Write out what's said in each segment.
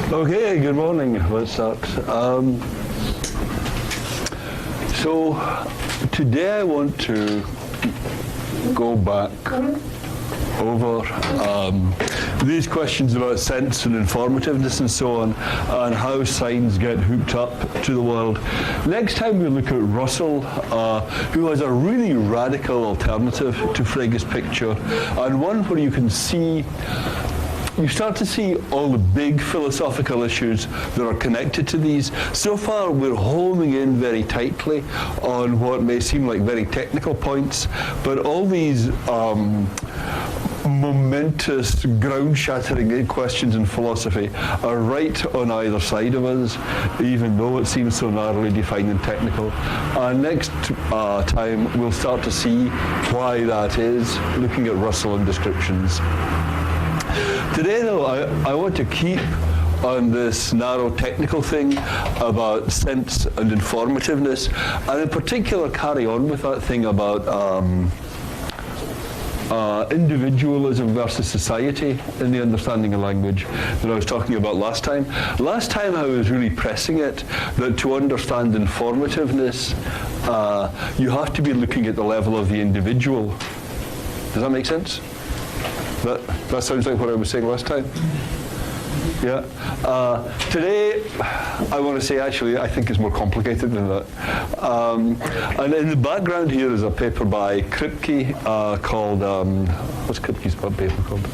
Okay, good morning. Let's start. So today I want to go back over these questions about sense and informativeness and so on, and how signs get hooked up to the world. Next time we look at Russell, who has a really radical alternative to Frege's picture, and one where you start to see all the big philosophical issues that are connected to these. So far, we're homing in very tightly on what may seem like very technical points, but all these momentous, ground-shattering questions in philosophy are right on either side of us, even though it seems so narrowly defined and technical. Next time, we'll start to see why that is, looking at Russell and descriptions. Today, though, I want to keep on this narrow technical thing about sense and informativeness, and in particular carry on with that thing about individualism versus society in the understanding of language that I was talking about last time. Last time I was really pressing it that to understand informativeness, you have to be looking at the level of the individual. Does that make sense? That sounds like what I was saying last time. Yeah. Today, I want to say, actually, I think it's more complicated than that. And in the background here is a paper by Kripke called, what's Kripke's paper called?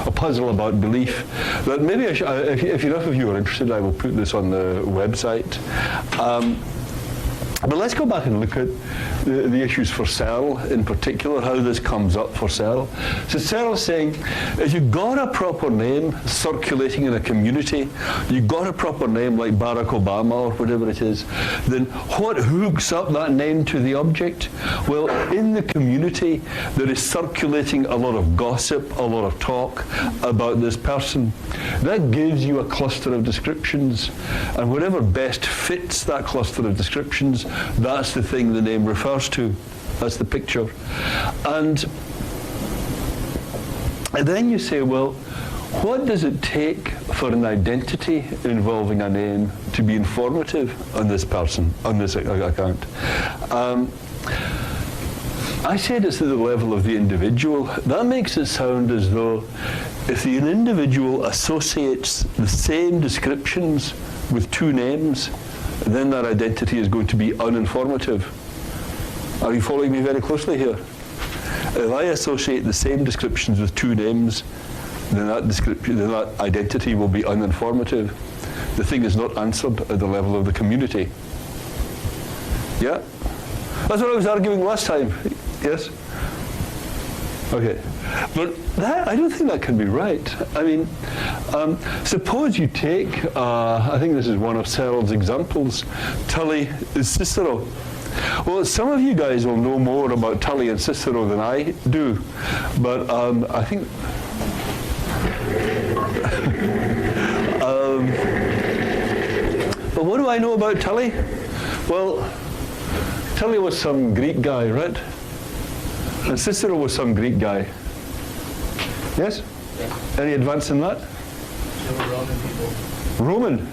A Puzzle About Belief. That maybe if enough of you are interested, I will put this on the website. But let's go back and look at the issues for Searle in particular, how this comes up for Searle. So Searle is saying, if you've got a proper name circulating in a community, you've got a proper name like Barack Obama or whatever it is, then what hooks up that name to the object? Well, in the community, there is circulating a lot of gossip, a lot of talk about this person. That gives you a cluster of descriptions, and whatever best fits that cluster of descriptions, that's the thing the name refers to. That's the picture. And then you say, well, what does it take for an identity involving a name to be informative on this person, on this account? I said it's at the level of the individual. That makes it sound as though if an individual associates the same descriptions with two names, then that identity is going to be uninformative. Are you following me very closely here? If I associate the same descriptions with two names, then that identity will be uninformative. The thing is not answered at the level of the community. Yeah? That's what I was arguing last time. Yes? Okay. But that, I don't think that can be right. I mean, suppose you take, I think this is one of Searle's examples, Tully is Cicero. Well, some of you guys will know more about Tully and Cicero than I do, but I think, but what do I know about Tully? Well, Tully was some Greek guy, right? And Cicero was some Greek guy. Yes? Yeah. Any advance in that? Roman people. Roman?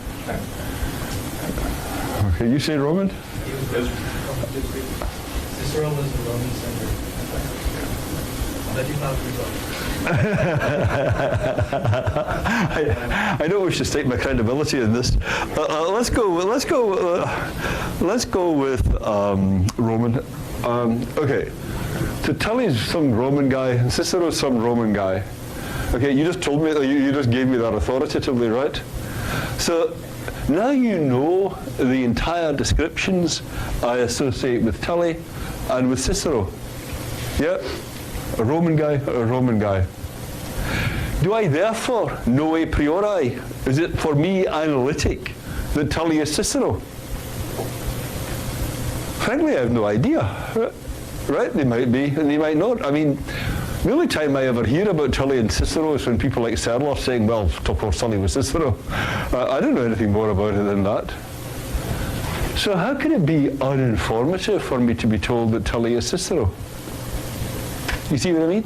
Okay, you say Roman? He was Cicero was the Roman center. I'll let you know the result. I don't wish to stake my credibility in this. Let's go with Roman. Okay. So Tully's some Roman guy, and Cicero's some Roman guy. Okay, you just told me, you just gave me that authoritatively, right? So now you know the entire descriptions I associate with Tully and with Cicero. Yeah? A Roman guy, a Roman guy. Do I therefore know a priori? Is it for me analytic that Tully is Cicero? Frankly, I have no idea. Right, they might be, and they might not. I mean, the only time I ever hear about Tully and Cicero is when people like Searle are saying, well, of course, Tully was Cicero. I don't know anything more about it than that. So how can it be uninformative for me to be told that Tully is Cicero? You see what I mean?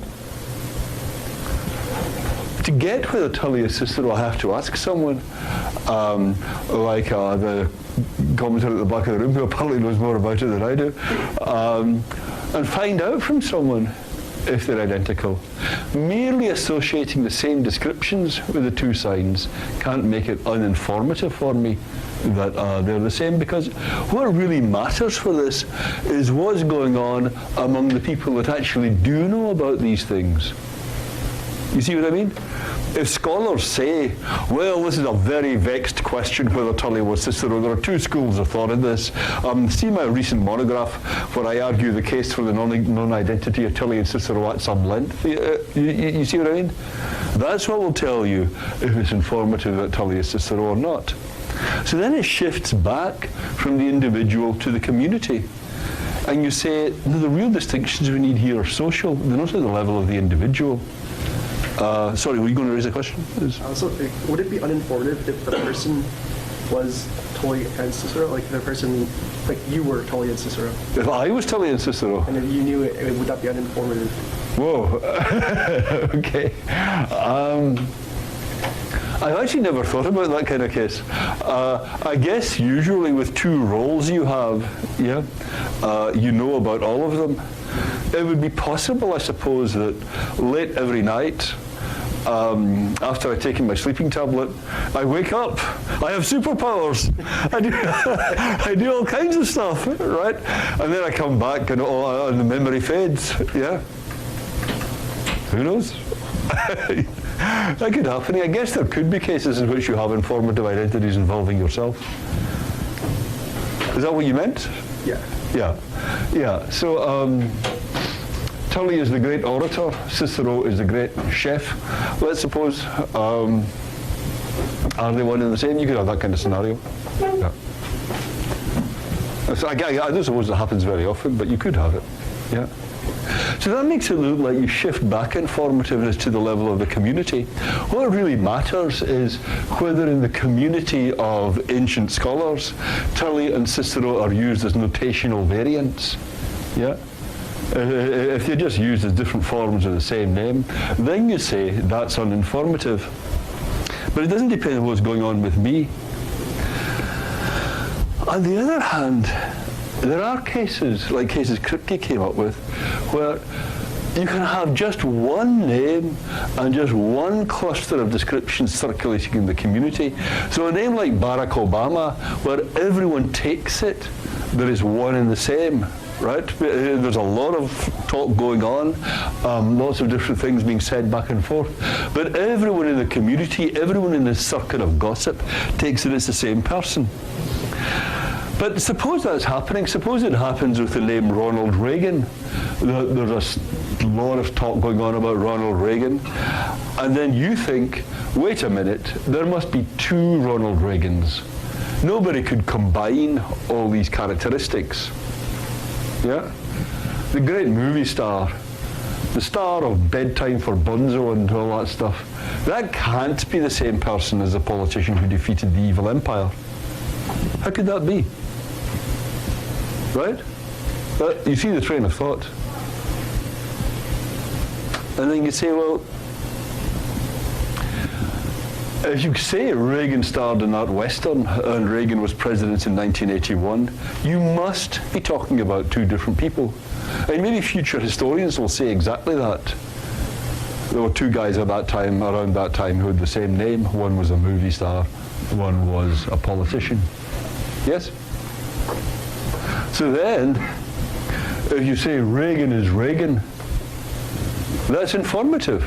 to get whether Tully is Cicero, I have to ask someone, like the commentator at the back of the room, who apparently knows more about it than I do, and find out from someone if they're identical. Merely associating the same descriptions with the two signs can't make it uninformative for me that they're the same, because what really matters for this is what's going on among the people that actually do know about these things. You see what I mean? If scholars say, well, this is a very vexed question whether Tully was Cicero, there are two schools of thought in this. See my recent monograph where I argue the case for the non-identity of Tully and Cicero at some length. You see what I mean? That's what will tell you if it's informative that Tully is Cicero or not. So then it shifts back from the individual to the community. And you say, no, the real distinctions we need here are social. They're not at the level of the individual. Sorry, were you going to raise a question? Also, would it be uninformative if the person was Tully and Cicero? Like the person, like you were Tully and Cicero. If I was Tully and Cicero? And if you knew it, would that be uninformative? Whoa. Okay. I've actually never thought about that kind of case. I guess usually with two roles you have, you know about all of them. It would be possible, I suppose, that late every night, after I've taken my sleeping tablet, I wake up. I have superpowers. I do all kinds of stuff, right? And then I come back and the memory fades. Yeah. Who knows? That could happen. I guess there could be cases in which you have informative identities involving yourself. Is that what you meant? Yeah. Yeah. So Tully is the great orator. Cicero is the great chef. Let's suppose. Are they one and the same? You could have that kind of scenario. Yeah. So I don't suppose it happens very often, but you could have it. Yeah. So that makes it look like you shift back informativeness to the level of the community. What really matters is whether in the community of ancient scholars, Tully and Cicero are used as notational variants. Yeah? If they're just used as different forms of the same name, then you say that's uninformative. But it doesn't depend on what's going on with me. On the other hand, there are cases, like cases Kripke came up with, where you can have just one name and just one cluster of descriptions circulating in the community. So a name like Barack Obama, where everyone takes it, there is one and the same, right? There's a lot of talk going on, lots of different things being said back and forth, but everyone in the community, everyone in this circuit of gossip takes it as the same person. But suppose that's happening. Suppose it happens with the name Ronald Reagan. There's a lot of talk going on about Ronald Reagan. And then you think, wait a minute, there must be two Ronald Reagans. Nobody could combine all these characteristics. Yeah? The great movie star, the star of Bedtime for Bonzo and all that stuff, that can't be the same person as the politician who defeated the evil empire. How could that be? Right? But you see the train of thought. And then you say, well, if you say Reagan starred in that Western and Reagan was president in 1981, you must be talking about two different people. And maybe future historians will say exactly that. There were two guys at that time, around that time, who had the same name. One was a movie star, one was a politician. Yes? So then, if you say Reagan is Reagan, that's informative.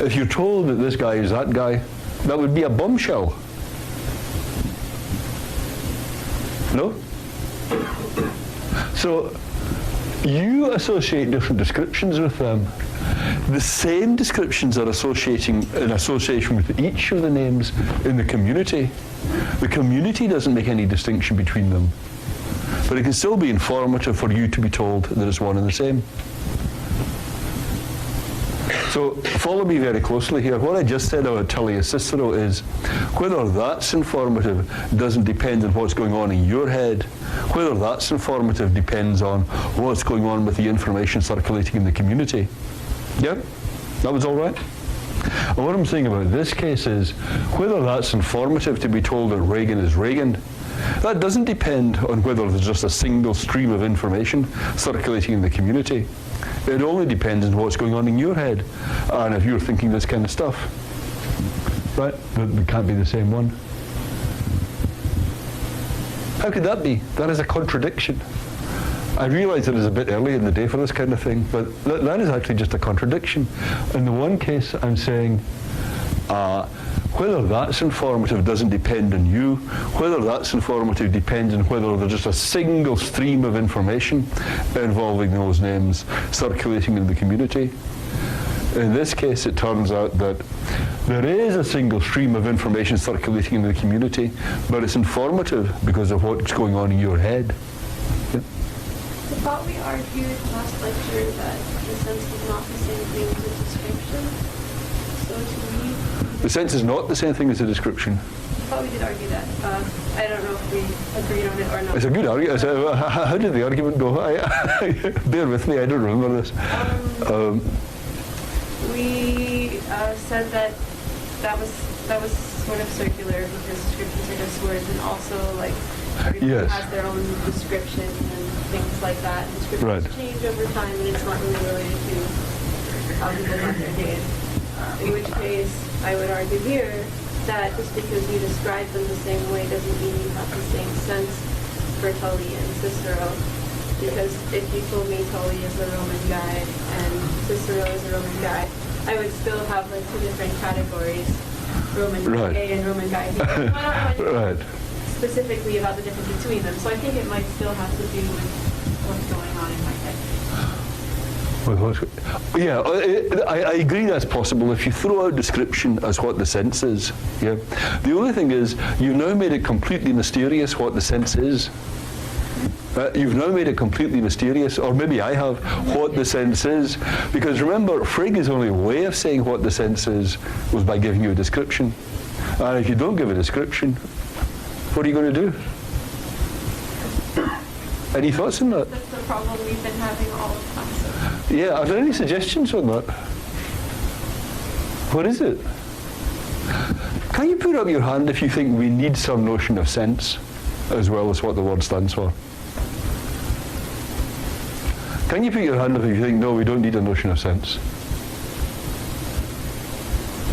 If you're told that this guy is that guy, that would be a bombshell. No? So, you associate different descriptions with them. The same descriptions are in association with each of the names in the community. The community doesn't make any distinction between them. But it can still be informative for you to be told that it's one and the same. So follow me very closely here. What I just said about Tully and Cicero is whether that's informative doesn't depend on what's going on in your head. Whether that's informative depends on what's going on with the information circulating in the community. Yeah? That was all right? And what I'm saying about this case is whether that's informative to be told that Reagan is Reagan, that doesn't depend on whether there's just a single stream of information circulating in the community. It only depends on what's going on in your head and if you're thinking this kind of stuff. Right? That can't be the same one. How could that be? That is a contradiction. I realise it is a bit early in the day for this kind of thing, but that is actually just a contradiction. In the one case, I'm saying whether that's informative doesn't depend on you. Whether that's informative depends on whether there's just a single stream of information involving those names circulating in the community. In this case, it turns out that there is a single stream of information circulating in the community, but it's informative because of what's going on in your head. Yeah. I thought we argued last lecture that the sense is not the same thing as a description. So to me, The sense is not the same thing as a description. I thought we did argue that. I don't know if we agreed on it or not. It's a good argument. How did the argument go? Bear with me, I don't remember this. We said that that was sort of circular because descriptions are just words, and also like everyone Yes. has their own description and things like that. Descriptions Right. change over time, and it's not really related to how people have their days. In which case, I would argue here that just because you describe them the same way doesn't mean you have the same sense for Tully and Cicero. Because if you told me Tully is a Roman guy and Cicero is a Roman guy, I would still have like two different categories, Roman guy Right. A and Roman guy B. I don't know Right. specifically about the difference between them. So I think it might still have to do with what's going on in my head. Yeah, I agree that's possible if you throw out description as what the sense is. Yeah. The only thing is, you've now made it completely mysterious what the sense is. You've now made it completely mysterious, or maybe I have, what the sense is. Because remember, Frigg's only way of saying what the sense is was by giving you a description. And if you don't give a description, what are you going to do? Any thoughts on that? That's the problem we've been having all the time. So. Yeah, are there any suggestions on that? What is it? Can you put up your hand if you think we need some notion of sense as well as what the word stands for? Can you put your hand up if you think, no, we don't need a notion of sense?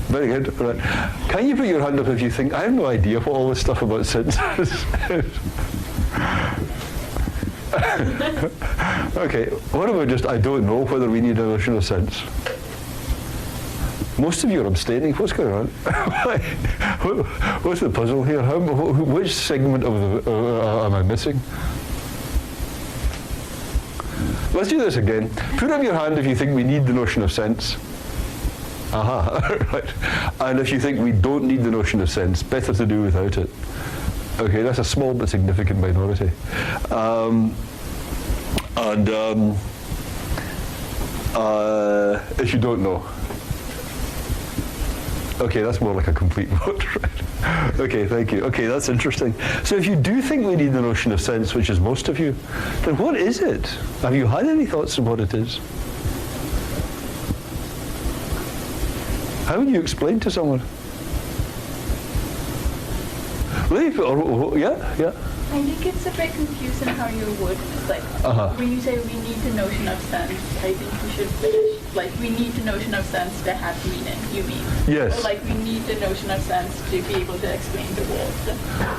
Very good. Right. Can you put your hand up if you think, I have no idea what all this stuff about sense is? Okay, what about just, I don't know whether we need a notion of sense? Most of you are abstaining. What's going on? What's the puzzle here? Which segment of the, am I missing? Let's do this again. Put up your hand if you think we need the notion of sense. Aha, right. And if you think we don't need the notion of sense, better to do without it. Okay, that's a small but significant minority. If you don't know. Okay, that's more like a complete vote, right? Okay, thank you. Okay, that's interesting. So if you do think we need the notion of sense, which is most of you, then what is it? Have you had any thoughts on what it is? How would you explain to someone? Leave, yeah? I think it's a bit confusing how you would, like, when you say we need the notion of sense, I think we should finish, like, we need the notion of sense to have meaning, you mean? Yes. Or like, we need the notion of sense to be able to explain the world.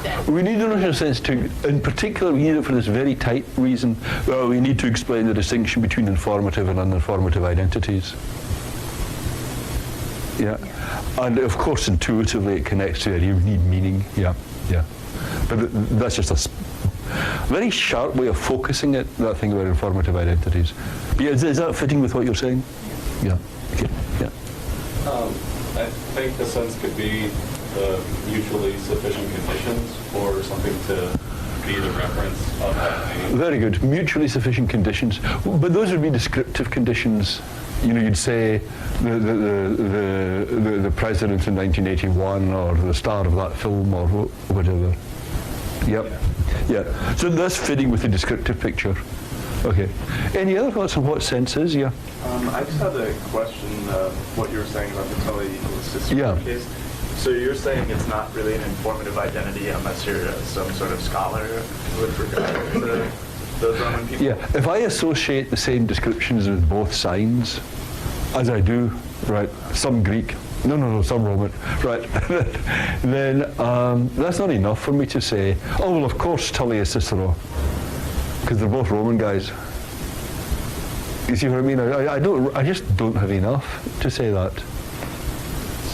Then. We need the notion of sense to, in particular, we need it for this very tight reason. We need to explain the distinction between informative and uninformative identities. Yeah. And of course, intuitively, it connects to the idea we need meaning. Yeah. But that's just a very sharp way of focusing it, that thing about informative identities. But yeah, is that fitting with what you're saying? Yeah. Okay. Yeah. I think the sense could be the mutually sufficient conditions or something to be the reference of that meaning. Very good. Mutually sufficient conditions. But those would be descriptive conditions. You know, you'd say the president in 1981 or the star of that film or whatever. Yep. Yeah. So that's fitting with the descriptive picture. Okay. Any other thoughts on what sense is? Yeah. I just had a question of what you were saying about the Tully Cicero Yeah. case. So you're saying it's not really an informative identity unless you're some sort of scholar with regard to those Roman people? Yeah. If I associate the same descriptions with both signs, as I do, right, some Greek, no, some Roman, right, then that's not enough for me to say, oh, well, of course Tully is Cicero, because they're both Roman guys. You see what I mean? I just don't have enough to say that.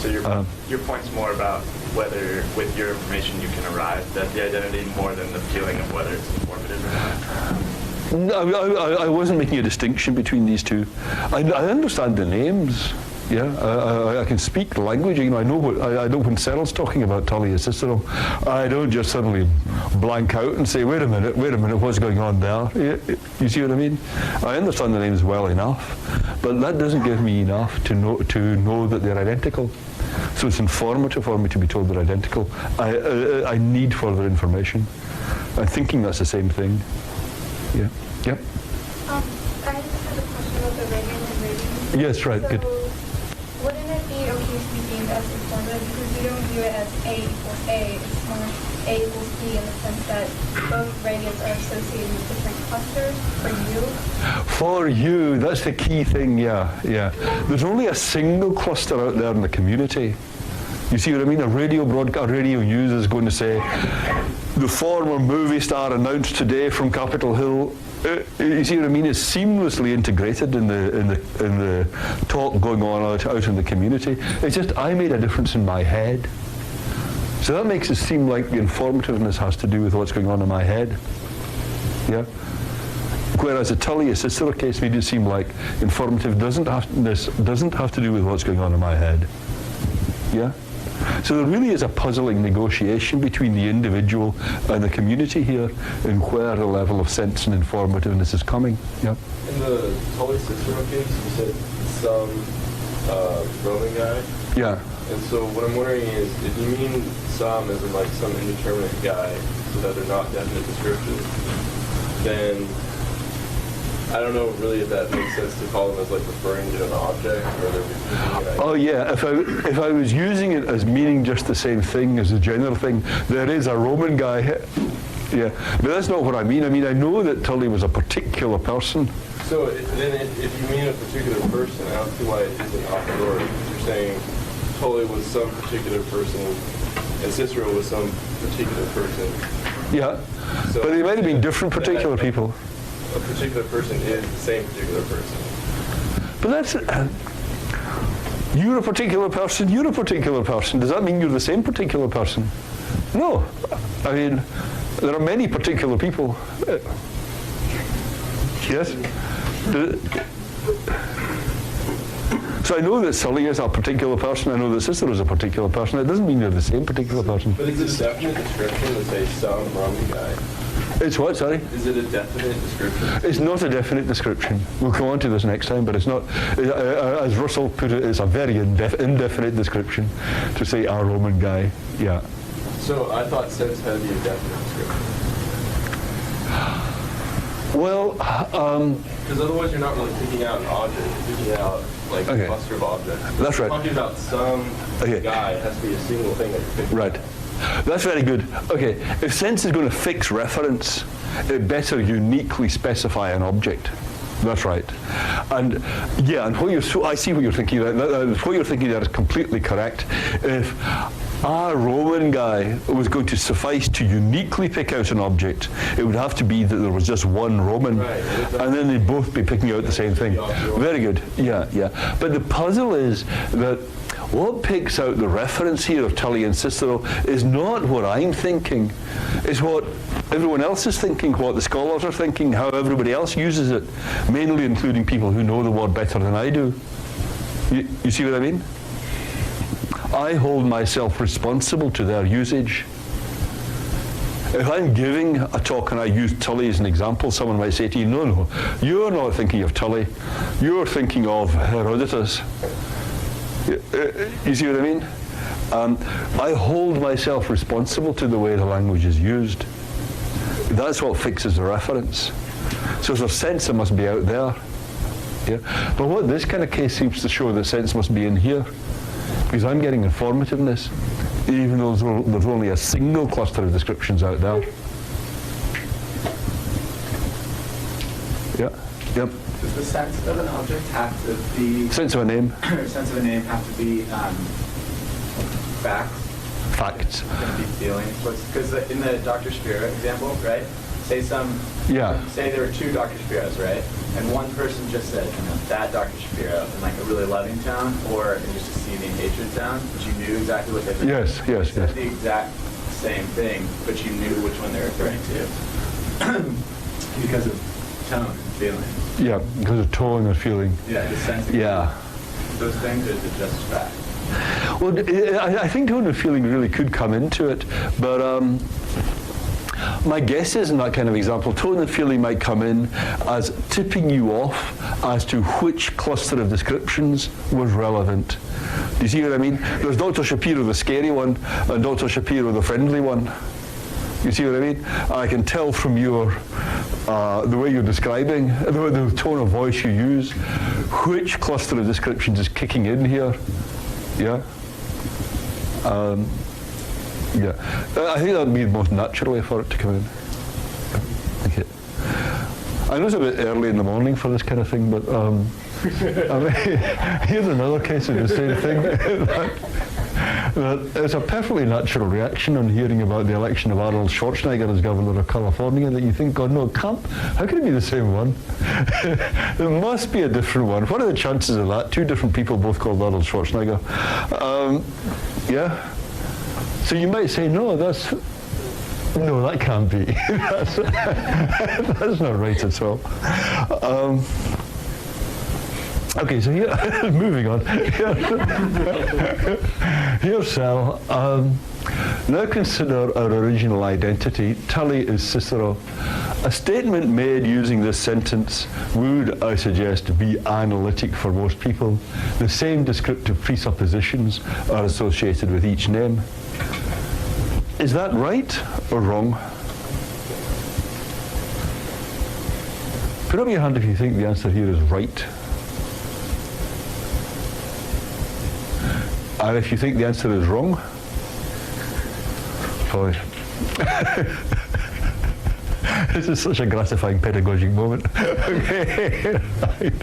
So your point's more about whether, with your information, you can arrive at the identity more than the feeling of whether it's informative or not? No, I wasn't making a distinction between these two. I understand the names. Yeah, I can speak the language. You know, I know when Searle's talking about Tully and Cicero, I don't just suddenly blank out and say, wait a minute, what's going on there? You see what I mean? I understand the names well enough, but that doesn't give me enough to know that they're identical. So it's informative for me to be told they're identical. I need further information. I'm thinking that's the same thing. Yeah. Yep. I just had a question about the Reagan and rating. Yes, right. So Good. wouldn't it be okay to be deemed as informative because we don't view it as A equals A, it's more A equals B in the sense that both Reagans are associated with different clusters for you? For you, that's the key thing, yeah. There's only a single cluster out there in the community. You see what I mean? A radio news is going to say, the former movie star announced today from Capitol Hill. You see what I mean? It's seamlessly integrated in the talk going on out in the community. It's just I made a difference in my head. So that makes it seem like the informativeness has to do with what's going on in my head. Yeah? Whereas the Tully Cicero case made it seem like informative doesn't have to do with what's going on in my head. Yeah? So there really is a puzzling negotiation between the individual and the community here in where the level of sense and informativeness is coming. Yeah. In the Tully Cicero case, you said some Roman guy. Yeah. And so what I'm wondering is, if you mean some as in like some indeterminate guy, so that they're not definite descriptions, then I don't know really if that makes sense to call them as like referring to an object or they're referring to Oh yeah, if I was using it as meaning just the same thing as a general thing, there is a Roman guy. Yeah, but that's not what I mean. I mean, I know that Tully was a particular person. So then if you mean a particular person, I don't see why it isn't a priori. You're saying Tully was some particular person and Cicero was some particular person. Yeah, So but they might have been different particular people. A particular person is the same particular person. But that's you're a particular person, you're a particular person. Does that mean you're the same particular person? No. I mean, there are many particular people. Yes? So I know that Sully is a particular person, I know that Cicero is a particular person. It doesn't mean they're the same particular person. But is it a definite description to say some Roman guy? It's what, sorry? Is it a definite description? It's not a definite description. We'll come on to this next time, but it's not, as Russell put it, it's a very indefinite description to say a Roman guy. Yeah. So I thought sense had to be a definite description. Well, Because otherwise you're not really picking out an object, you're picking out like Okay. a cluster of objects. That's right. Talking about some Okay. guy, it has to be a single thing that you're picking right. out. That's very good. Okay, if sense is going to fix reference, it better uniquely specify an object. That's right. And yeah, and I see what you're thinking. What you're thinking there is completely correct. If a Roman guy was going to suffice to uniquely pick out an object, it would have to be that there was just one Roman, Right. and then they'd both be picking out the same thing. Very good. Yeah. But the puzzle is that what picks out the reference here of Tully and Cicero is not what I'm thinking. It's what everyone else is thinking, what the scholars are thinking, how everybody else uses it, mainly including people who know the word better than I do. You see what I mean? I hold myself responsible to their usage. If I'm giving a talk and I use Tully as an example, someone might say to you, no, you're not thinking of Tully, you're thinking of Herodotus. You see what I mean? I hold myself responsible to the way the language is used. That's what fixes the reference. So there's sense that must be out there. Yeah? But what this kind of case seems to show, that sense must be in here, because I'm getting informativeness, even though there's only a single cluster of descriptions out there. Yeah. Yep. Does the sense of an object have to be... Sense of a name. sense of a name have to be facts? Facts. Going to be feelings? Because in the Dr. Shapiro example, right? Say there were two Dr. Shapiros, right? And one person just said, that Dr. Shapiro in like a really loving tone, or in just a seething hatred tone, but you knew exactly what they meant. Yes. They said the exact same thing, but you knew which one they were referring to. Because of tone and feeling. Yeah, because of tone or feeling. Yeah, the sense. Yeah. Those things are just facts. Well, I think tone and feeling really could come into it, but my guess is in that kind of example, tone and feeling might come in as tipping you off as to which cluster of descriptions was relevant. Do you see what I mean? There's Dr. Shapiro, the scary one, and Dr. Shapiro, the friendly one. You see what I mean? I can tell from your the way you're describing, the tone of voice you use, which cluster of descriptions is kicking in here. Yeah? Yeah. I think that would be the most natural way for it to come in. Okay. I know it's a bit early in the morning for this kind of thing, but I mean, here's another case of the same thing. that it's a perfectly natural reaction on hearing about the election of Arnold Schwarzenegger as governor of California that you think, God, no, it can't. How can it be the same one? There must be a different one. What are the chances of that? Two different people both called Arnold Schwarzenegger. Yeah? So you might say, no, that can't be. That's not right at all. Okay, so here, moving on. Here's Searle. Now consider our original identity. Tully is Cicero. A statement made using this sentence would, I suggest, be analytic for most people. The same descriptive presuppositions are associated with each name. Is that right or wrong? Put up your hand if you think the answer here is right. And if you think the answer is wrong, sorry. This is such a gratifying pedagogic moment. Okay. Right.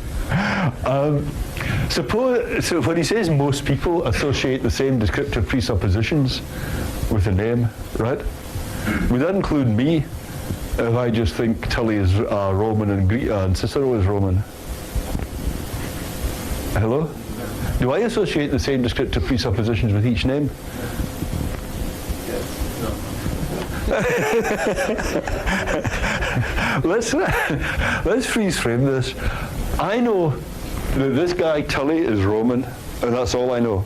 So when he says most people associate the same descriptive presuppositions with a name, right? Would that include me if I just think Tully is Roman and Cicero is Roman? Hello? Do I associate the same descriptive presuppositions with each name? Let's freeze frame this. I know that this guy Tully is Roman, and that's all I know.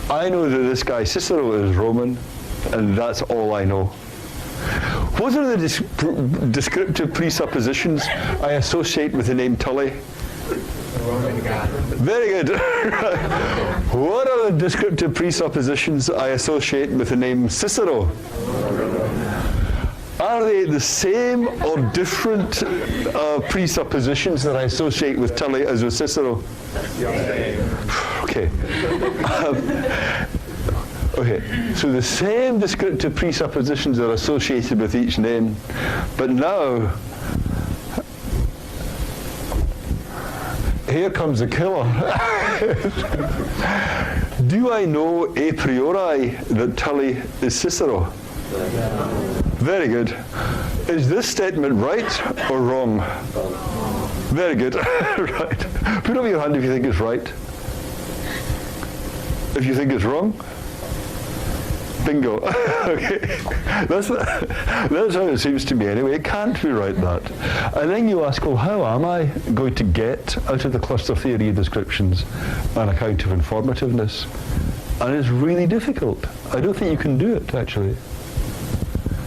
I know that this guy Cicero is Roman, and that's all I know. What are the descriptive presuppositions I associate with the name Tully? Roman God. Very good. What are the descriptive presuppositions I associate with the name Cicero? Are they the same or different presuppositions that I associate with Tully as with Cicero? Okay. Okay, so the same descriptive presuppositions are associated with each name, but now, here comes the killer. Do I know a priori that Tully is Cicero? Very good. Is this statement right or wrong? Very good. Right. Put up your hand if you think it's right. If you think it's wrong, bingo. Okay. That's how it seems to me anyway. It can't be right, that. And then you ask, well, how am I going to get out of the cluster theory of descriptions an account of informativeness? And it's really difficult. I don't think you can do it, actually.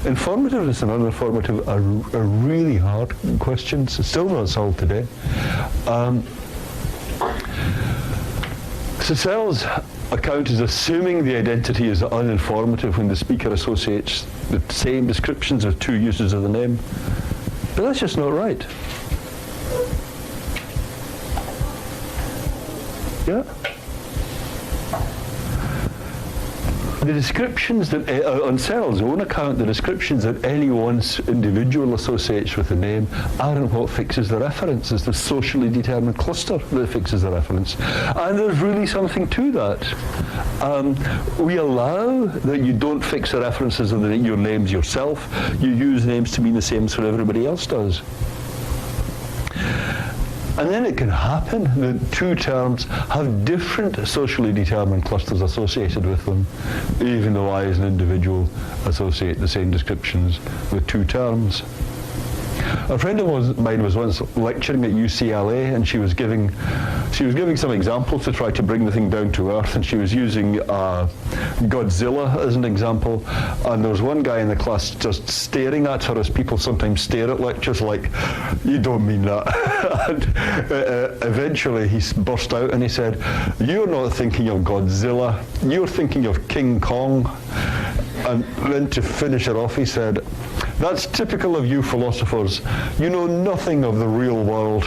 Informativeness and uninformative are really hard questions. It's still not solved today. So Searle's account is assuming the identity is uninformative when the speaker associates the same descriptions of two uses of the name. But that's just not right. Yeah? The descriptions that, on Searle's own account, the descriptions that any one individual associates with the name aren't what fixes the reference. It's the socially determined cluster that fixes the reference. And there's really something to that. We allow that you don't fix the references of your names yourself. You use names to mean the same as what everybody else does. And then it can happen that two terms have different socially determined clusters associated with them, even though I as an individual associate the same descriptions with two terms. A friend of mine was once lecturing at UCLA, and she was giving some examples to try to bring the thing down to earth, and she was using Godzilla as an example, and there was one guy in the class just staring at her as people sometimes stare at lectures, like, you don't mean that. And eventually he burst out and he said, you're not thinking of Godzilla, you're thinking of King Kong. And then to finish it off, he said, that's typical of you philosophers. You know nothing of the real world.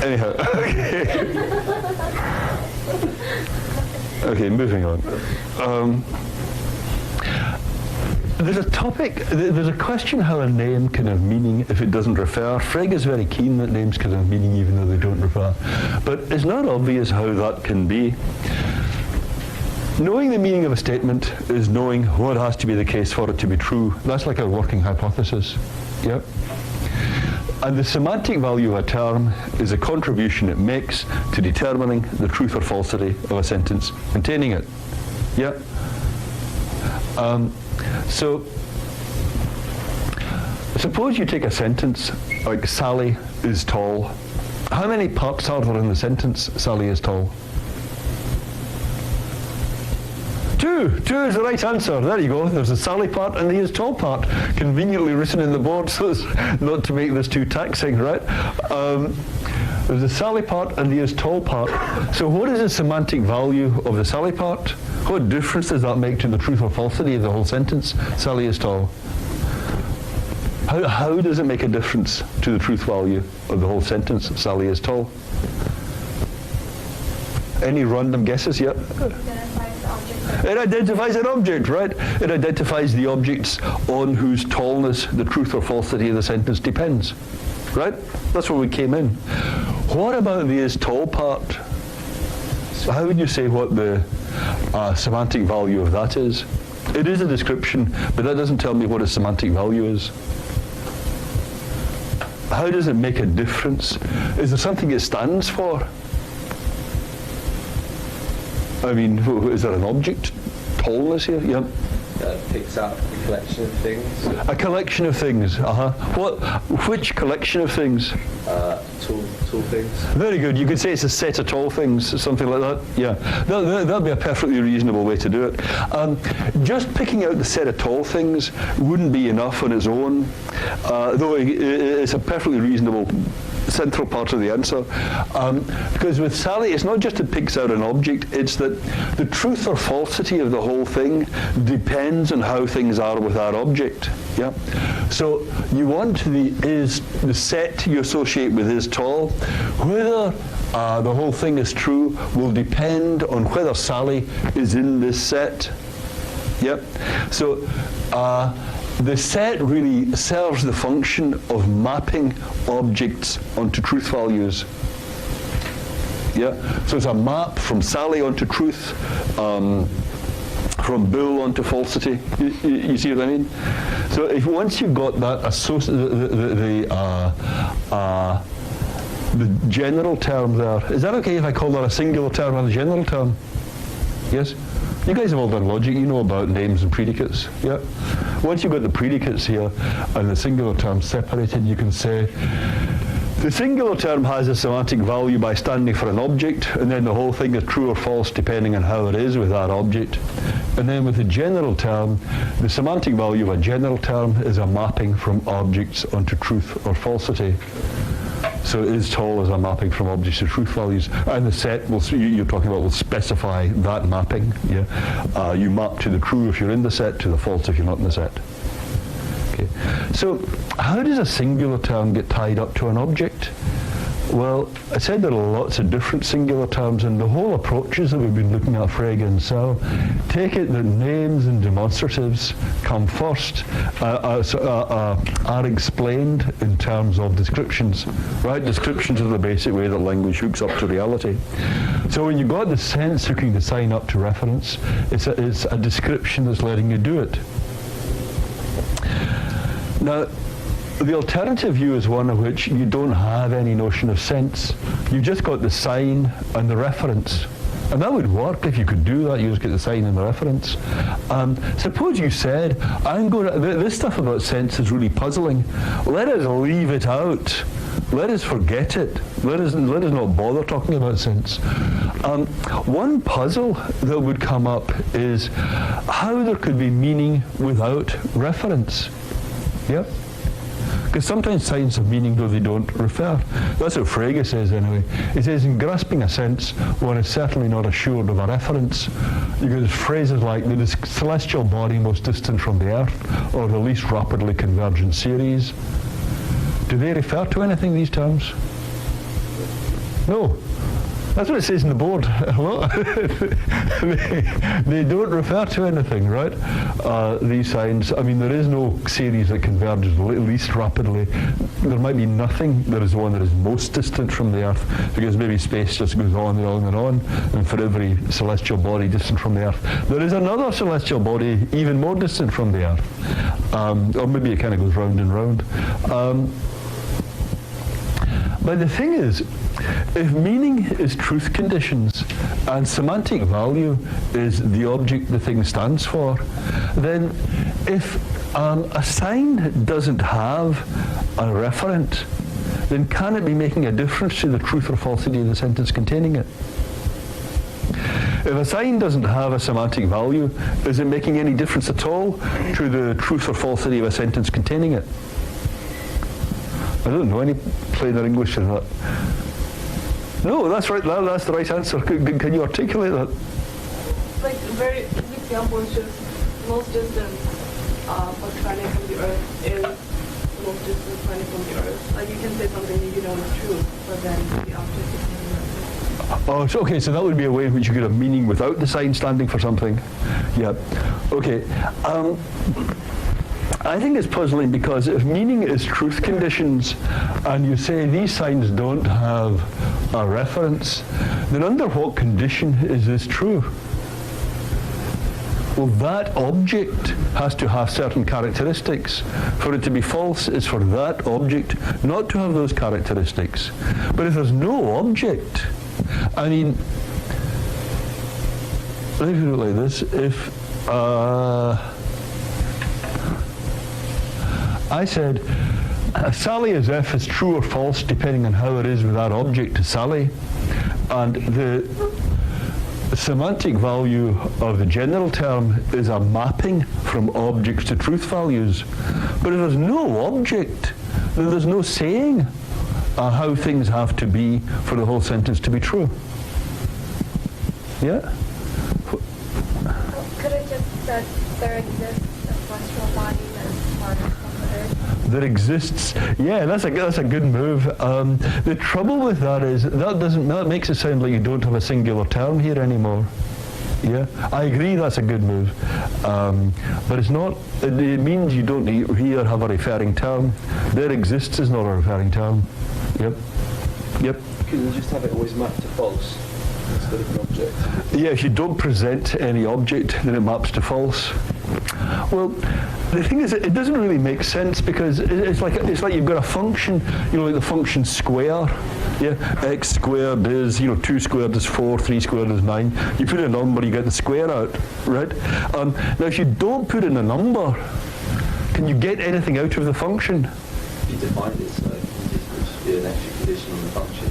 Anyhow, okay, moving on. There's a question how a name can have meaning if it doesn't refer. Frege is very keen that names can have meaning even though they don't refer. But it's not obvious how that can be. Knowing the meaning of a statement is knowing what has to be the case for it to be true. That's like a working hypothesis. Yep. And the semantic value of a term is a contribution it makes to determining the truth or falsity of a sentence containing it. Yep. So, suppose you take a sentence like Sally is tall. How many parts are there in the sentence, Sally is tall? Two is the right answer. There you go. There's the Sally part and the is tall part. Conveniently written in the board so as not to make this too taxing, right? There's the Sally part and the is tall part. So what is the semantic value of the Sally part? What difference does that make to the truth or falsity of the whole sentence? Sally is tall. How does it make a difference to the truth value of the whole sentence? Sally is tall. Any random guesses yet? It identifies an object, right? It identifies the objects on whose tallness the truth or falsity of the sentence depends, right? That's where we came in. What about the is tall part? How would you say what the semantic value of that is? It is a description, but that doesn't tell me what its semantic value is. How does it make a difference? Is there something it stands for? I mean, is there an object? Tallness here? Yep. Picks out a collection of things. A collection of things, Which collection of things? Tall things. Very good. You could say it's a set of tall things, something like that. Yeah, that'd be a perfectly reasonable way to do it. Just picking out the set of tall things wouldn't be enough on its own, though it's a perfectly reasonable central part of the answer. Because with Sally, it's not just it picks out an object, it's that the truth or falsity of the whole thing depends on how things are with that object. Yeah. So you want the set you associate with is tall. Whether the whole thing is true will depend on whether Sally is in this set. Yep. So the set really serves the function of mapping objects onto truth values. Yeah. So it's a map from Sally onto truth, from Bill onto falsity. You see what I mean? So if once you've got that the general term there, is that okay if I call that a singular term and a general term? Yes? You guys have all done logic, you know about names and predicates, yeah? Once you've got the predicates here and the singular term separated, you can say the singular term has a semantic value by standing for an object, and then the whole thing is true or false depending on how it is with that object. And then with the general term, the semantic value of a general term is a mapping from objects onto truth or falsity. So is tall as a mapping from objects to truth values, and the set you're talking about will specify that mapping. Yeah, you map to the true if you're in the set, to the false if you're not in the set. Okay. So how does a singular term get tied up to an object? Well, I said there are lots of different singular terms, and the whole approaches that we've been looking at, Frege and Searle, take it that names and demonstratives come first, are explained in terms of descriptions, right? Descriptions are the basic way that language hooks up to reality. So when you've got the sense hooking the sign up to reference, it's a description that's letting you do it. Now, the alternative view is one in which you don't have any notion of sense. You've just got the sign and the reference. And that would work if you could do that. You just get the sign and the reference. Suppose you said, this stuff about sense is really puzzling. Let us leave it out. Let us forget it. Let us not bother talking about sense. One puzzle that would come up is how there could be meaning without reference. Yep. Because sometimes signs have meaning though they don't refer. That's what Frege says anyway. He says in grasping a sense, one is certainly not assured of a reference. You get phrases like the celestial body most distant from the Earth, or the least rapidly convergent series. Do they refer to anything, these terms? No. That's what it says in the board. they don't refer to anything, right? These signs, I mean, there is no series that converges least rapidly. There might be nothing that is the one that is most distant from the Earth, because maybe space just goes on and on and on, and for every celestial body distant from the Earth, there is another celestial body even more distant from the Earth. Or maybe it kind of goes round and round. But the thing is, if meaning is truth conditions and semantic value is the object the thing stands for, then if a sign doesn't have a referent, then can it be making a difference to the truth or falsity of the sentence containing it? If a sign doesn't have a semantic value, is it making any difference at all to the truth or falsity of a sentence containing it? I don't know any plainer English than that. No, that's right. That's the right answer. Can you articulate that? Like a very good example is just most distant planet from the Earth is most distant planet from the Earth. Like you can say something that you know is true, but then the object is not. Oh, so, okay. So that would be a way in which you could have meaning without the sign standing for something. Yeah. Okay. I think it's puzzling because if meaning is truth conditions and you say these signs don't have a reference, then under what condition is this true? Well, that object has to have certain characteristics. For it to be false is for that object not to have those characteristics. But if there's no object, I mean, let me put it like this. If I said, Sally is F is true or false depending on how it is with that object to Sally, and the semantic value of the general term is a mapping from objects to truth values. But if there's no object, then there's no saying how things have to be for the whole sentence to be true. Yeah? Could it just that there exists a celestial body that is farther from the Earth? That exists. Yeah, that's a good move. The trouble with that is that makes it sound like you don't have a singular term here anymore. Yeah, I agree that's a good move, but it's not. It means you don't here have a referring term. There exists is not a referring term. Yep. Can you just have it always mapped to false instead of an object? Yeah, if you don't present any object, then it maps to false. Well, the thing is, it doesn't really make sense because it's like you've got a function, like the function square. Yeah, x squared is, 2 squared is 4, 3 squared is 9. You put in a number, you get the square out, right? Now, if you don't put in a number, can you get anything out of the function? You define it, so you just be an extra condition on the function.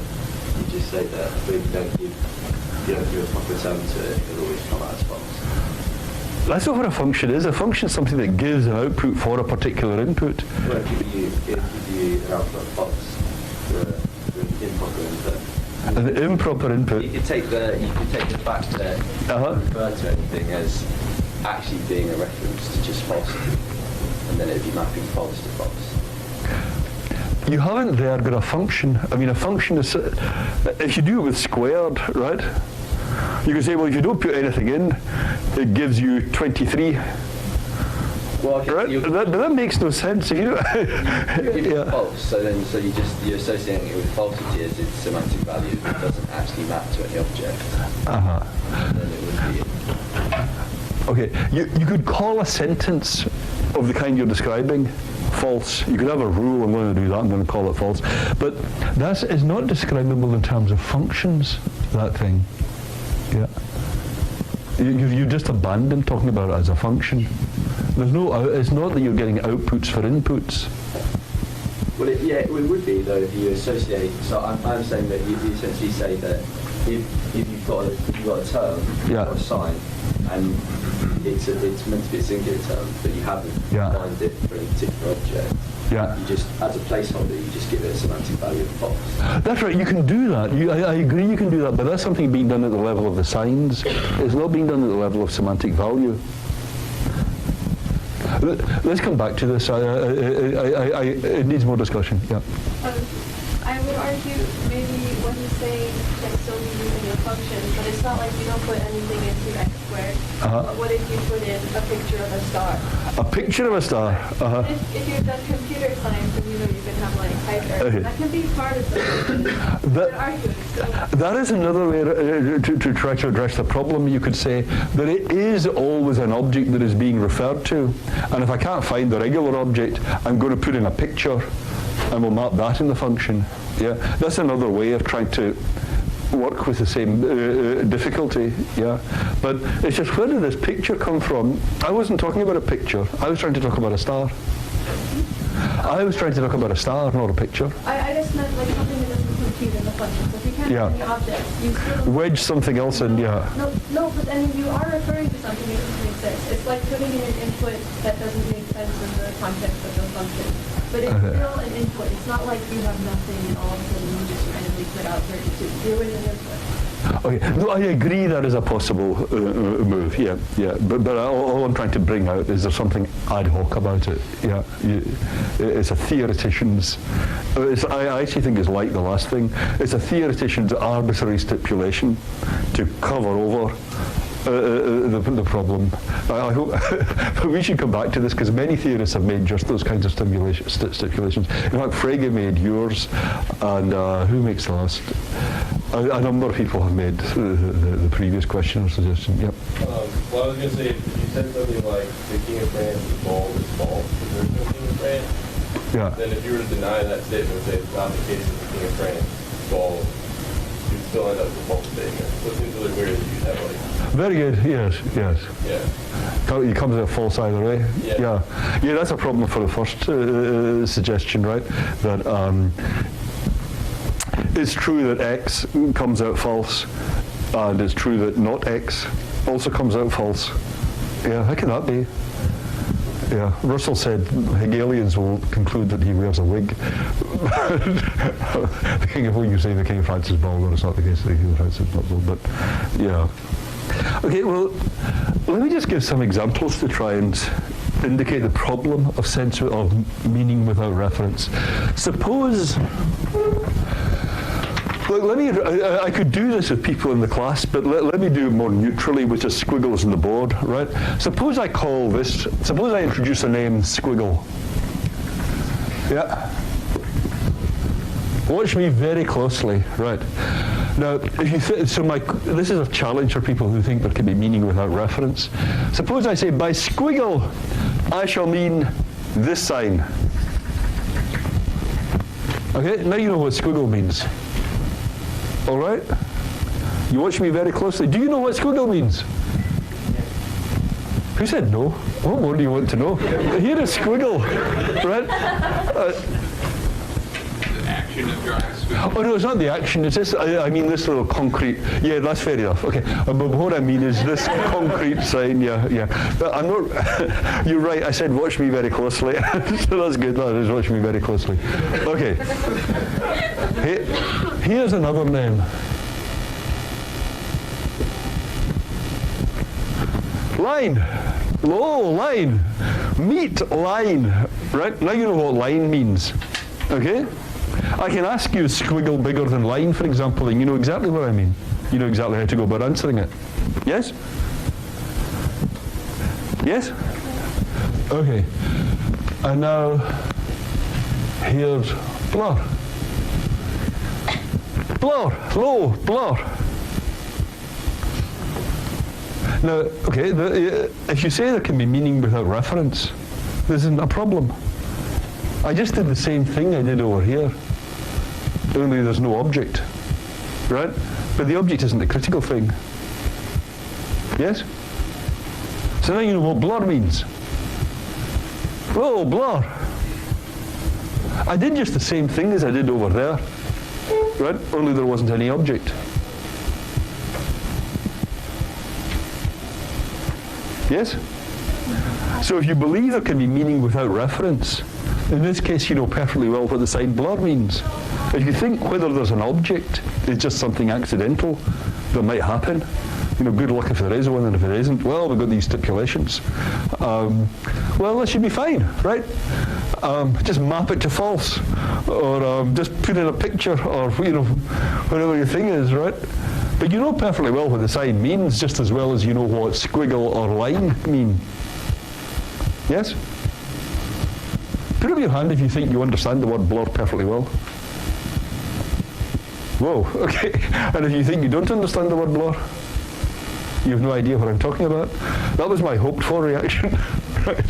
You just say that if you don't give a proper term to it, it'll always come out as false. That's not what a function is. A function is something that gives an output for a particular input. Well, if you an output false for An improper input. You could take the fact that refer to anything as actually being a reference to just falsity, and then it'd be mapping false to false. You haven't there got a function. I mean, a function is, if you do it with squared, right? You can say, well, if you don't put anything in, it gives you 23. Well, okay, right? That makes no sense. If you don't, false. So you're associating it with falsity as its semantic value. It doesn't actually map to any object. Then it would be. Okay, you could call a sentence of the kind you're describing false. You could have a rule, I'm going to do that, I'm going to call it false. But that is not describable in terms of functions, that thing. Yeah. You just abandoned talking about it as a function. There's no, it's not that you're getting outputs for inputs. Well, it would be, though, if you associate. So I'm saying that you essentially say that if you've got a term or a sign, and it's meant to be a singular term, but you haven't defined it for any particular object. Yeah. You just, as a placeholder, you just give it a semantic value of false. That's right, you can do that. I agree you can do that, but that's something being done at the level of the signs. It's not being done at the level of semantic value. Let's come back to this. It needs more discussion. Yeah. I would argue maybe when you say that still be using a function, but it's not like you don't put anything into x squared. But what if you put in a picture of a star? A picture of a star. If you've done computer science, and you can have like hyper. That can be part of the argument. That is another way to try to address the problem. You could say that it is always an object that is being referred to, and if I can't find the regular object, I'm going to put in a picture, and we'll map that in the function. Yeah, that's another way of trying to work with the same difficulty. Yeah, but it's just, where did this picture come from? I wasn't talking about a picture. I was trying to talk about a star. I was trying to talk about a star, not a picture. I just meant like something that doesn't compute in the function. So if you can't find the object, you still wedge something else in. No, but then you are referring to something that doesn't make sense. It's like putting in an input that doesn't make sense in the context of the function. But it's still an input. It's not like you have nothing and all of a sudden you just randomly put out 32. You're in an input. Okay, no, I agree that is a possible move. Yeah. But all I'm trying to bring out is there something ad hoc about it. Yeah, it's a theoretician's. I actually think it's like the last thing. It's a theoretician's arbitrary stipulation to cover over the problem. I hope but we should come back to this, because many theorists have made just those kinds of stipulations. In fact, Frege made yours, and who makes the last? A number of people have made the previous question or suggestion. Yep. Well, I was going to say, if you said something like the King of France is bald is false, because there's no King of France, then if you were to deny that statement and say it's not the case that the King of France is bald, you'd still end up with a false statement. So it seems really weird that you'd have like... Very good, yes. Yeah. It comes out false either way. Yeah, that's a problem for the first suggestion, right? That it's true that X comes out false, and it's true that not X also comes out false. Yeah, how can that be? Yeah, Russell said Hegelians will conclude that he wears a wig. The King of, you say the King of France is bald, but it's not the case that the King of France is not bald, but yeah. Okay, well, let me just give some examples to try and indicate the problem of sense of meaning without reference. Suppose, look, I could do this with people in the class, but let me do it more neutrally with just squiggles on the board, right? Suppose I introduce a name Squiggle. Yeah. Watch me very closely, right? Now, if you this is a challenge for people who think there can be meaning without reference. Suppose I say, by squiggle, I shall mean this sign. Okay, now you know what squiggle means. All right? You watch me very closely. Do you know what squiggle means? Who said no? What more do you want to know? Here is squiggle, right? Action of drawing a squiggle. Oh no, it's not the action. It's this. I mean this little concrete. Yeah, that's fair enough. Okay, but what I mean is this concrete sign. Yeah. But I'm not. You're right. I said watch me very closely. So that's good. That is watch me very closely. Okay. Hey. Here's another name. Line. Oh, line. Meet line. Right? Now you know what line means. Okay? I can ask you squiggle bigger than line, for example, and you know exactly what I mean. You know exactly how to go about answering it. Yes? Yes? Okay. And now, here's blur. Blur. Low. Blur. Now, okay, if you say there can be meaning without reference, this isn't a problem. I just did the same thing I did over here, only there's no object, right? But the object isn't the critical thing. Yes? So now you know what blur means. Oh, blur. I did just the same thing as I did over there, right? Only there wasn't any object. Yes? So if you believe there can be meaning without reference, in this case you know perfectly well what the sign blur means. If you think whether there's an object is just something accidental that might happen, you know, good luck if there is one, and if it isn't, well, we've got these stipulations. Well, that should be fine, right? Just map it to false, or just put in a picture, or, you know, whatever your thing is, right? But you know perfectly well what the sign means, just as well as you know what squiggle or line mean. Yes? Put up your hand if you think you understand the word blur perfectly well. Whoa, okay. And if you think you don't understand the word blur, you have no idea what I'm talking about. That was my hoped for reaction. Right.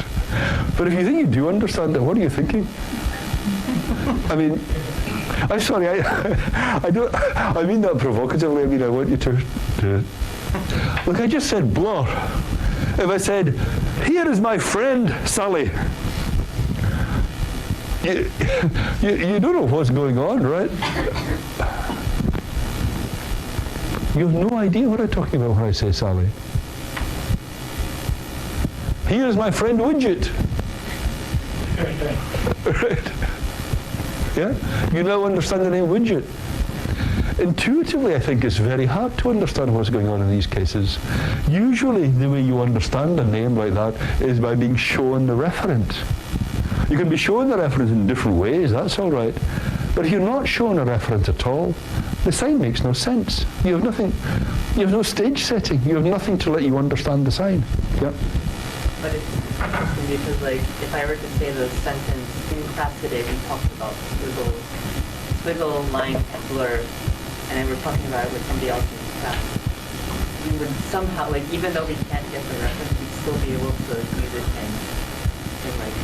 But if you think you do understand it, what are you thinking? I mean, I'm sorry, I don't, I mean that provocatively. I mean, I want you to look, I just said blur. If I said, here is my friend Sally, you don't know what's going on, right? You have no idea what I'm talking about when I say Sally. Here's my friend Widget. Right? Yeah? You now understand the name Widget. Intuitively, I think it's very hard to understand what's going on in these cases. Usually, the way you understand a name like that is by being shown the reference. You can be shown the reference in different ways, that's all right. But if you're not shown a reference at all, the sign makes no sense. You have nothing, you have no stage setting. You have nothing to let you understand the sign. Yeah. But it's interesting because, like, if I were to say the sentence, in class today we talked about squiggle, line, and blur, and then we're talking about it with somebody else in class, we would somehow, like, even though we can't get the reference, we'd still be able to use it and like,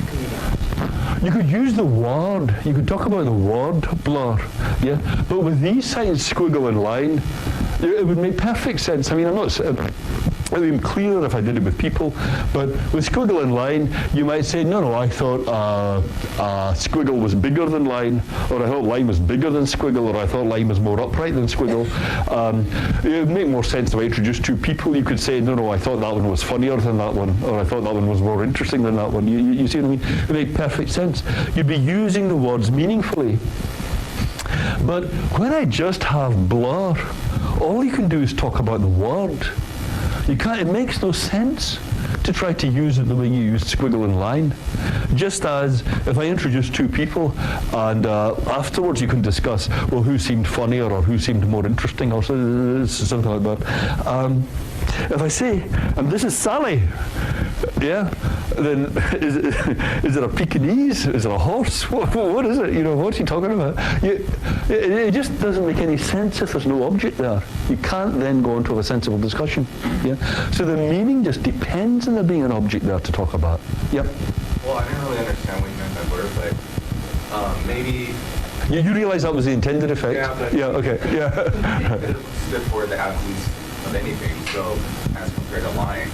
communicate. You could use the word, you could talk about the word blur, yeah? But with these signs, squiggle and line, it would make perfect sense. I mean, I'm not, it would be clearer if I did it with people, but with squiggle and line, you might say, no, I thought squiggle was bigger than line, or I thought line was bigger than squiggle, or I thought line was more upright than squiggle. It would make more sense if I introduced two people. You could say, no, I thought that one was funnier than that one, or I thought that one was more interesting than that one. You see what I mean? It would make perfect sense. You'd be using the words meaningfully. But when I just have blur, all you can do is talk about the word. You can't, it makes no sense to try to use it the way you use squiggle and line. Just as if I introduce two people and afterwards you can discuss, well, who seemed funnier or who seemed more interesting or something like that. If I say, and this is Sally, yeah, then is it a Pekingese? Is it a horse? What is it? You know, what's he talking about? It just doesn't make any sense if there's no object there. You can't then go into a sensible discussion. Yeah. So the meaning just depends on there being an object there to talk about. Yep. Well, I didn't really understand what you meant by blur effect. Maybe. You realize that was the intended effect? Yeah. But yeah. Okay. Yeah. It's stiff word the absence of anything. So as compared to line.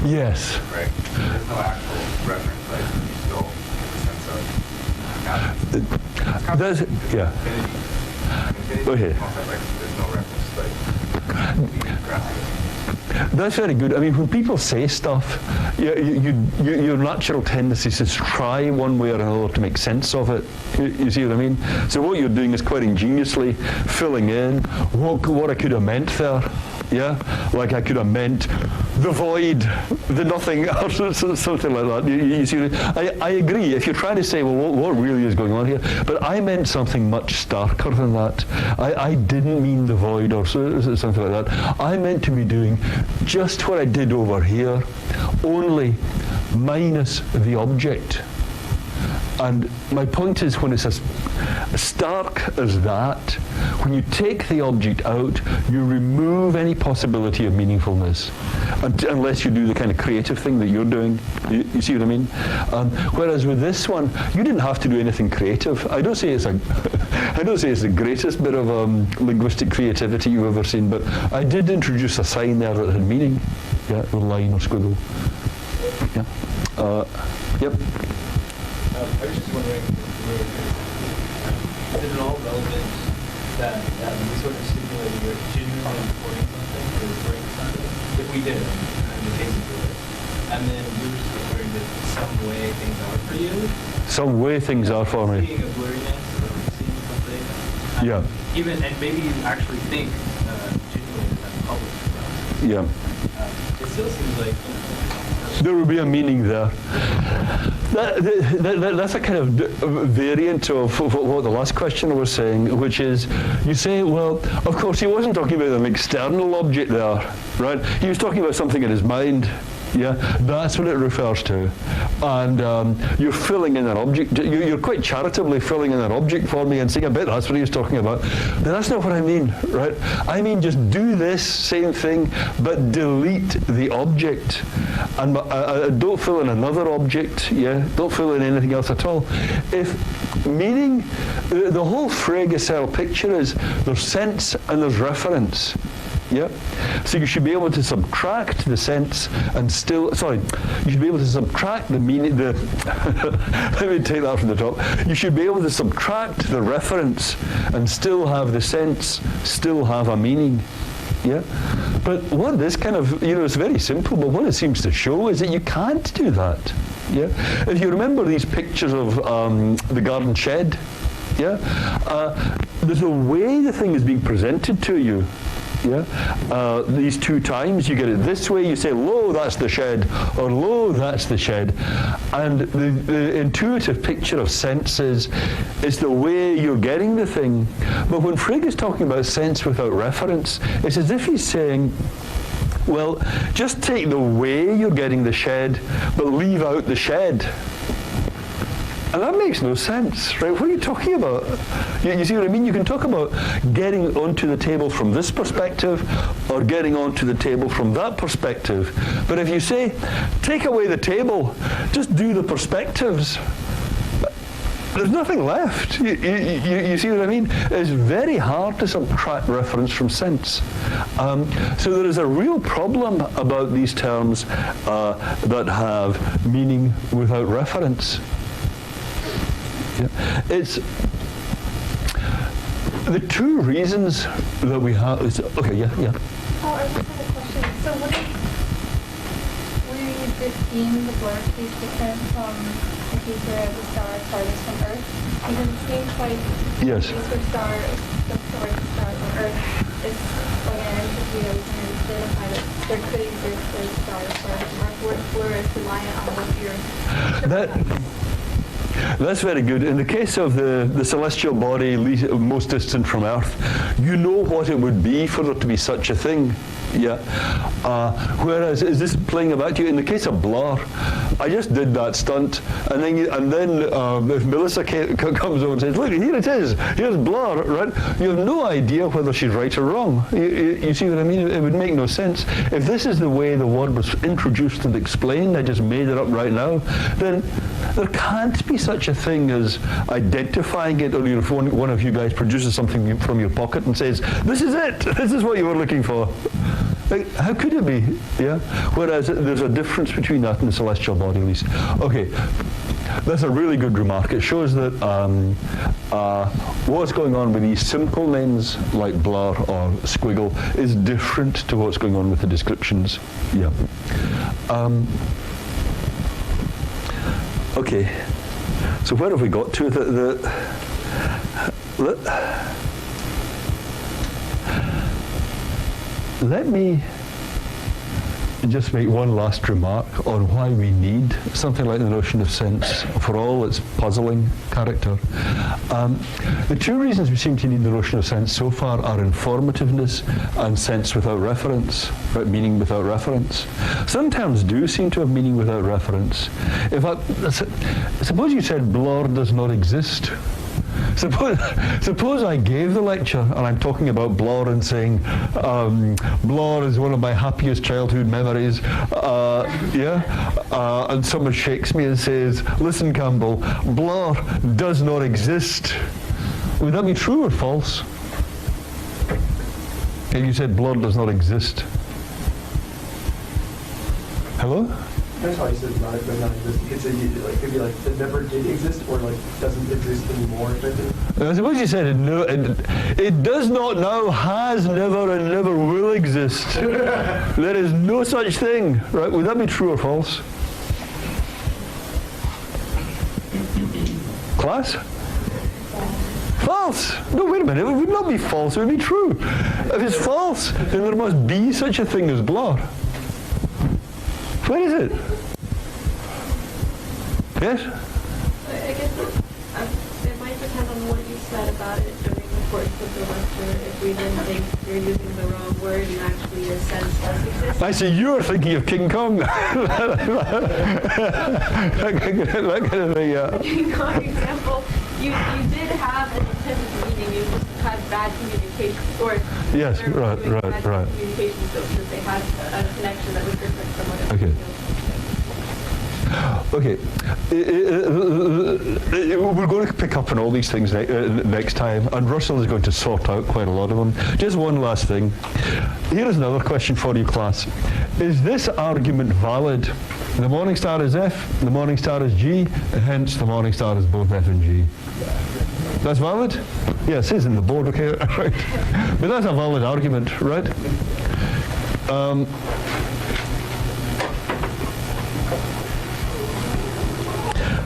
Yes. Right. There's no actual reference, right? You still get the sense of absence. Does it? Yeah. Infinity. Go ahead. There's no reference, like. That's very good. I mean, when people say stuff, your natural tendency is to try one way or another to make sense of it. You see what I mean? So what you're doing is quite ingeniously filling in what I could have meant there. Yeah, like I could have meant the void, the nothing, or something like that. You see, I agree. If you're trying to say, well, what really is going on here? But I meant something much starker than that. I didn't mean the void or something like that. I meant to be doing just what I did over here, only minus the object. And my point is, when it's as stark as that, when you take the object out, you remove any possibility of meaningfulness, unless you do the kind of creative thing that you're doing. You see what I mean? Whereas with this one, you didn't have to do anything creative. I don't say it's the greatest bit of linguistic creativity you've ever seen, but I did introduce a sign there that had meaning. Yeah, with a line or squiggle. Yeah. Yep. I was just wondering, is it at all relevant that we sort of stipulated you're genuinely reporting something or reporting something? If we did, in the case of it, and then we were just wondering that some way things are for you? Some way things are for me. Seeing a blurriness or seeing something? Yeah. And maybe you actually think genuinely that that's public. Yeah. It still seems like... There will be a meaning there. That's a kind of variant of what the last questioner was saying, which is, you say, well, of course, he wasn't talking about an external object there, right? He was talking about something in his mind. Yeah, that's what it refers to. And you're filling in an object. You're quite charitably filling in an object for me and saying, I bet that's what he was talking about. But that's not what I mean, right? I mean, just do this same thing, but delete the object. And don't fill in another object, yeah? Don't fill in anything else at all. If meaning, the whole Searle picture is there's sense and there's reference. Yeah, so you should be able to subtract the sense and still, you should be able to subtract the meaning, let me take that from the top. You should be able to subtract the reference and still have the sense, still have a meaning. Yeah, but what this kind of, it's very simple, but what it seems to show is that you can't do that. Yeah, if you remember these pictures of the garden shed, yeah, there's a way the thing is being presented to you. Yeah, these two times you get it this way, you say, lo, that's the shed, or lo, that's the shed. And the intuitive picture of sense is the way you're getting the thing. But when Frigg is talking about sense without reference, it's as if he's saying, well, just take the way you're getting the shed, but leave out the shed. And that makes no sense, right? What are you talking about? You see what I mean? You can talk about getting onto the table from this perspective or getting onto the table from that perspective. But if you say, take away the table, just do the perspectives, there's nothing left. You see what I mean? It's very hard to subtract reference from sense. So there is a real problem about these terms that have meaning without reference. Yeah. It's the two reasons that we have. Okay, yeah. Oh, I just have a question. So would this deem the blur case different from the case where the star is farthest from Earth? Because it seems like yes. the case where the farthest star from Earth is like an entity that we can identify that there could exist a star farthest from Earth, where blur is reliant on what you're. That's very good. In the case of the celestial body most distant from Earth, you know what it would be for there to be such a thing. Yeah. Whereas, is this playing about you? In the case of blur, I just did that stunt, and then if Melissa comes over and says, "Look, here it is. Here's blur," right? You have no idea whether she's right or wrong. You see what I mean? It would make no sense if this is the way the word was introduced and explained. I just made it up right now. Then there can't be such a thing as identifying it, or if one of you guys produces something from your pocket and says, "This is it. This is what you were looking for." Like, how could it be? Yeah. Whereas there's a difference between that and the celestial body, at least. Okay. that's a really good remark. It shows that what's going on with these simple names like blur or squiggle is different to what's going on with the descriptions. Yeah. Okay. So where have we got to? Let me just make one last remark on why we need something like the notion of sense for all its puzzling character. The two reasons we seem to need the notion of sense so far are informativeness and sense without reference, right? Meaning without reference. Some terms do seem to have meaning without reference. In fact, suppose you said blur does not exist. Suppose I gave the lecture and I'm talking about blur and saying blur is one of my happiest childhood memories, and someone shakes me and says, listen Campbell, blur does not exist. Would that be true or false? And you said blur does not exist. Hello? That's how you said not exist. You could say could be like it never did exist or like doesn't exist anymore. I suppose you said it does not now, has never, and never will exist. There is no such thing, right? Would that be true or false? Class? False. No, wait a minute. It would not be false. It would be true. If it's false, then there must be such a thing as blur. Where is it? Yes? I guess it might depend on what you said about it during the course of the lecture. If we didn't think you're using the wrong word and actually a sense does exist. I see you're thinking of King Kong. that kind of thing, yeah. King Kong example, you did have an intended meaning, you just had bad communication. Or yes, right. Communication skills because they had a connection that was different from what it was. Okay, we're going to pick up on all these things next time, and Russell is going to sort out quite a lot of them. Just one last thing. Here is another question for you, class. Is this argument valid? The morning star is F, the morning star is G, and hence the morning star is both F and G. That's valid? Yeah, it says in the board, okay, right. But that's a valid argument, right?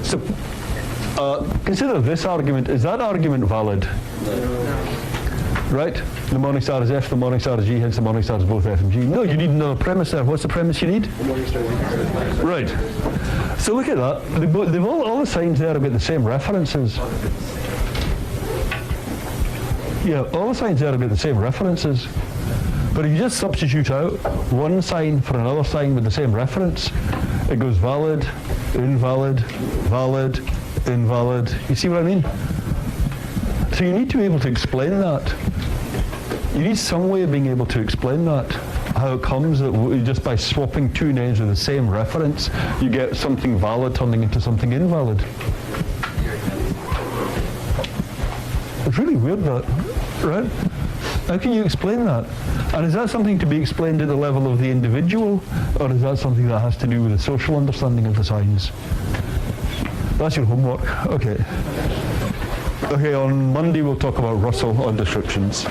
So, consider this argument. Is that argument valid? No. Right? The morning star is F, the morning star is G, hence the morning star is both F and G. No, you need another premise there. What's the premise you need? Right. So look at that. They've all the signs there have got the same references. Yeah, all the signs there have got the same references. But if you just substitute out one sign for another sign with the same reference, it goes valid, invalid, valid, invalid. You see what I mean? So you need to be able to explain that. You need some way of being able to explain that. How it comes that just by swapping two names with the same reference, you get something valid turning into something invalid. It's really weird that, right? How can you explain that? And is that something to be explained at the level of the individual, or is that something that has to do with the social understanding of the signs? That's your homework. Okay. Okay, on Monday we'll talk about Russell on descriptions.